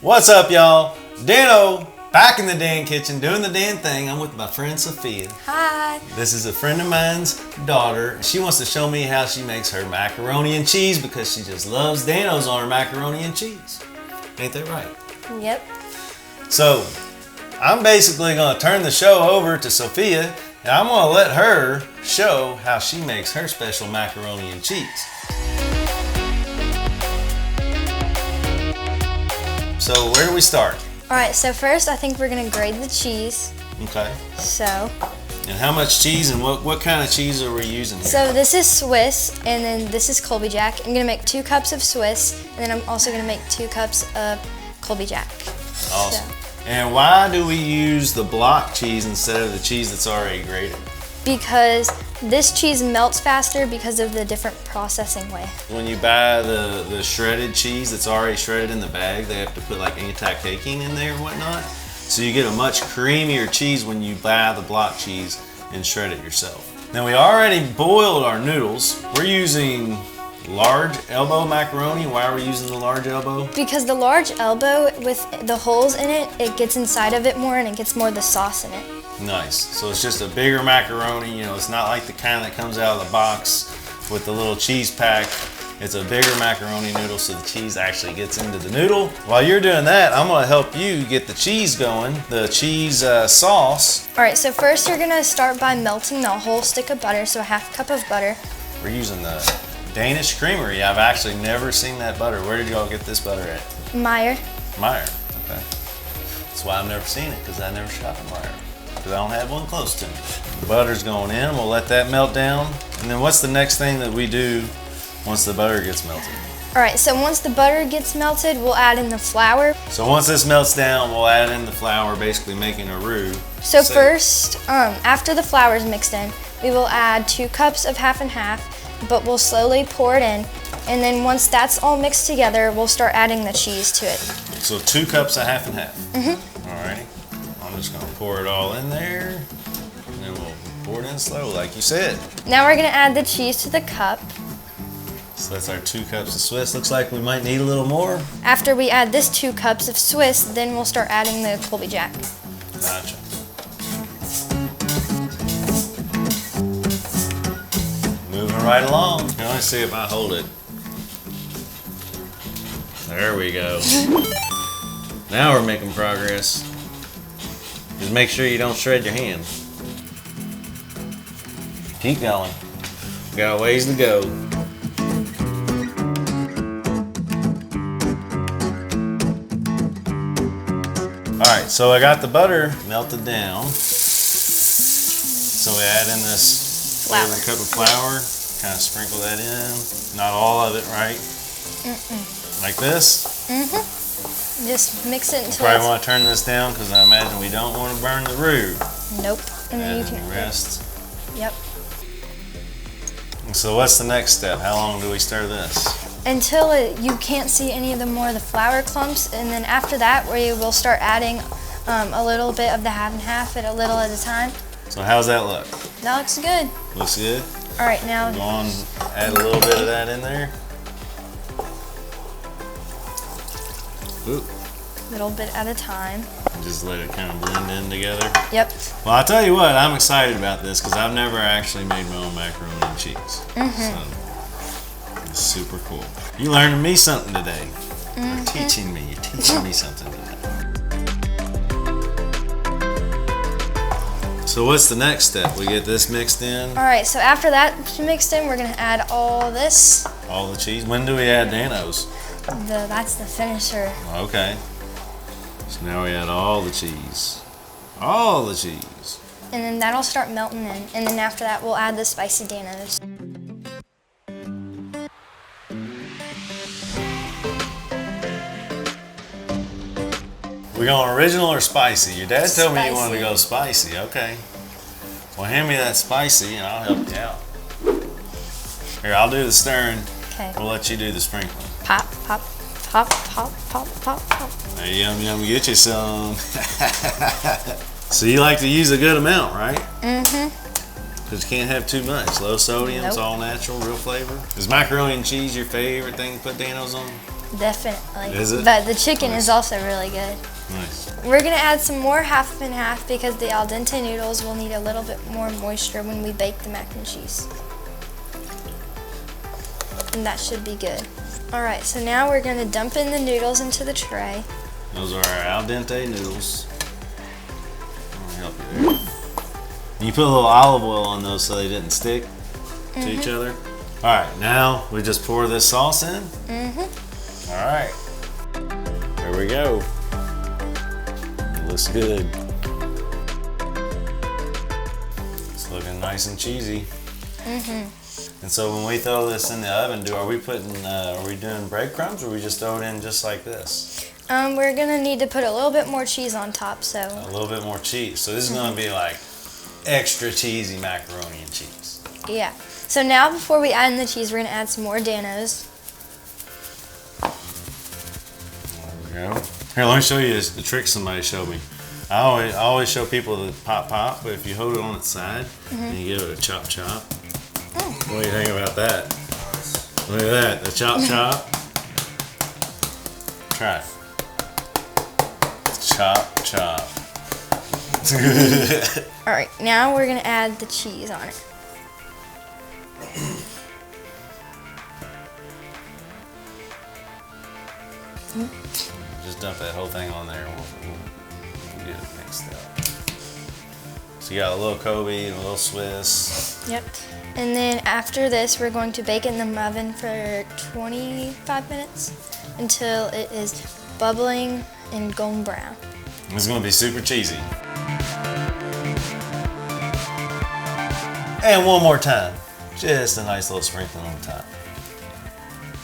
What's up, y'all? Dan-O, back in the Dan kitchen, doing the Dan thing. I'm with my friend Sophia. Hi. This is a friend of mine's daughter. She wants to show me how she makes her macaroni and cheese because she just loves Dan-O's on her macaroni and cheese. Ain't that right? Yep. So, I'm basically going to turn the show over to Sophia, and I'm going to let her show how she makes her special macaroni and cheese. So, where do we start? Alright, so first I think we're going to grate the cheese. Okay. So. And how much cheese and what kind of cheese are we using here? So this is Swiss, and then this is Colby Jack. I'm going to make 2 cups of Swiss, and then I'm also going to make 2 cups of Colby Jack. Awesome. So. And why do we use the block cheese instead of the cheese that's already grated? Because this cheese melts faster because of the different processing way. When you buy the shredded cheese that's already shredded in the bag, they have to put like anti-caking in there and whatnot. So you get a much creamier cheese when you buy the block cheese and shred it yourself. Now we already boiled our noodles. We're using large elbow macaroni. Why are we using the large elbow? Because the large elbow, with the holes in it, it gets inside of it more and it gets more of the sauce in it. Nice. So it's just a bigger macaroni. You know, it's not like the kind that comes out of the box with the little cheese pack. It's a bigger macaroni noodle, so the cheese actually gets into the noodle. While you're doing that, I'm going to help you get the cheese going, the cheese sauce. All right, so first you're going to start by melting the whole stick of butter, so a 1/2 cup of butter. We're using the Danish Creamery. I've actually never seen that butter. Where did y'all get this butter at? Meijer. Meijer, okay. That's why I've never seen it, because I never shop at Meijer. Because I don't have one close to me. The butter's going in, we'll let that melt down. And then what's the next thing that we do once the butter gets melted? All right, so once the butter gets melted, we'll add in the flour. So once this melts down, we'll add in the flour, basically making a roux. So first, after the flour is mixed in, we will add 2 cups of 1/2 and 1/2, but we'll slowly pour it in. And then once that's all mixed together, we'll start adding the cheese to it. So 2 cups of 1/2 and 1/2. Mm-hmm. All right. I'm just gonna pour it all in there, and then we'll pour it in slow, like you said. Now we're gonna add the cheese to the cup. So that's our 2 cups of Swiss. Looks like we might need a little more. After we add this 2 cups of Swiss, then we'll start adding the Colby Jack. Gotcha. Moving right along. Let me see if I hold it. There we go. Now we're making progress. Just make sure you don't shred your hand. Keep going. We got a ways to go. Alright, so I got the butter melted down. So we add in this flavored cup of flour. Kind of sprinkle that in. Not all of it, right? Like this? Just mix it until Probably want to turn this down because I imagine we don't want to burn the roux. Nope. And then you can the rest. Yep. So what's the next step? How long do we stir this? Until you can't see any of the more of the flour clumps, and then after that we will start adding a little bit of the 1/2 and 1/2 at a little at a time. So how's that look? That looks good. Looks good? All right, now Go on, add a little bit of that in there. Ooh. little bit at a time. Just let it kind of blend in together. Yep. Well, I'll tell you what, I'm excited about this because I've never actually made my own macaroni and cheese. So, it's super cool. You learning me something today. You're teaching me something today. So what's the next step? We get this mixed in? All right, so after that's mixed in, we're gonna add all this. All the cheese? When do we add Dan-O's? That's the finisher. Okay. So now we add all the cheese. All the cheese. And then that'll start melting in. And then after that, we'll add the spicy Dan-O's. We going original or spicy? Your dad told me you wanted to Spicy. go spicy. Okay. Well, hand me that spicy and I'll help you out. Here, I'll do the stirring. Okay. We'll let you do the sprinkling. Pop, pop, pop, pop, pop, pop, pop. Hey, yum, yum, get you some. So you like to use a good amount, right? Because you can't have too much. Low sodium, it's Nope. all natural, real flavor. Is macaroni and cheese your favorite thing to put Dan-O's on? Definitely. Is it? But the chicken is also really good. Nice. We're gonna add some more half and half because the al dente noodles will need a little bit more moisture when we bake the mac and cheese. And that should be good. All right, so now we're gonna dump in the noodles into the tray. Those are our al dente noodles. Let me help you there. And you put a little olive oil on those so they didn't stick to each other. All right, now we just pour this sauce in. All right, there we go. It looks good. It's looking nice and cheesy. And so when we throw this in the oven, are we doing breadcrumbs, or we just throw it in just like this? We're gonna need to put a little bit more cheese on top, so. A little bit more cheese. So this is gonna be like extra cheesy macaroni and cheese. Yeah. So now before we add in the cheese, we're gonna add some more Danos. There we go. Here, let me show you the trick somebody showed me. I always show people the pop, but if you hold it on its side and you give it a chop. What do you think about that? Look at that, the chop. Try it. Chop. All right, now we're gonna add the cheese on it. Just dump that whole thing on there. We'll get it mixed up. So you got a little Kobe and a little Swiss. Yep. And then after this, we're going to bake it in the oven for 25 minutes until it is bubbling and golden brown. It's gonna be super cheesy. And one more time, just a nice little sprinkling on top.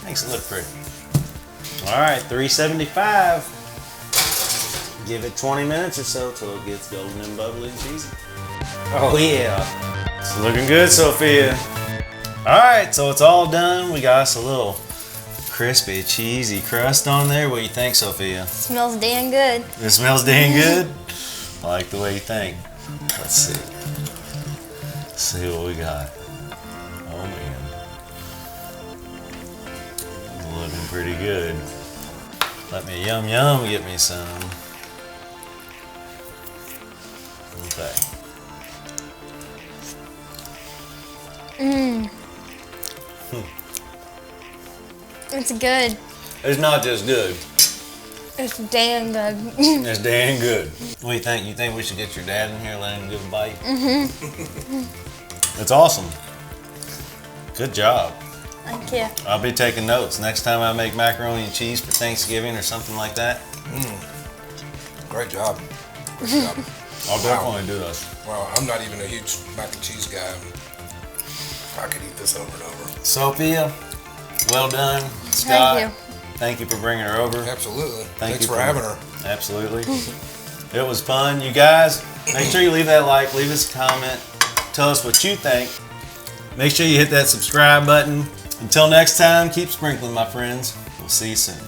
Makes it look pretty. All right, 375. Give it 20 minutes or so till it gets golden and bubbly and cheesy. Oh yeah. It's looking good, Sophia. All right, so it's all done. We got us a little crispy, cheesy crust on there. What do you think, Sophia? Smells damn good. It smells dang good. I like the way you think. Let's see. Let's see what we got. Oh man. Looking pretty good. Let me yum get me some. Okay. It's good. It's not just good. It's damn good. It's dang good. What do you think? You think we should get your dad in here, let him give a bite? It's awesome. Good job. Thank you. I'll be taking notes next time I make macaroni and cheese for Thanksgiving or something like that. Great job. Great job. I'll definitely do this. Well, I'm not even a huge mac and cheese guy. I could eat this over and over. Sophia, well done. Scott, Thank you. thank you for bringing her over. Absolutely. Thank Thanks you for having her. Absolutely. It was fun. You guys, make sure you leave that like, leave us a comment, tell us what you think. Make sure you hit that subscribe button. Until next time, keep sprinkling, my friends. We'll see you soon.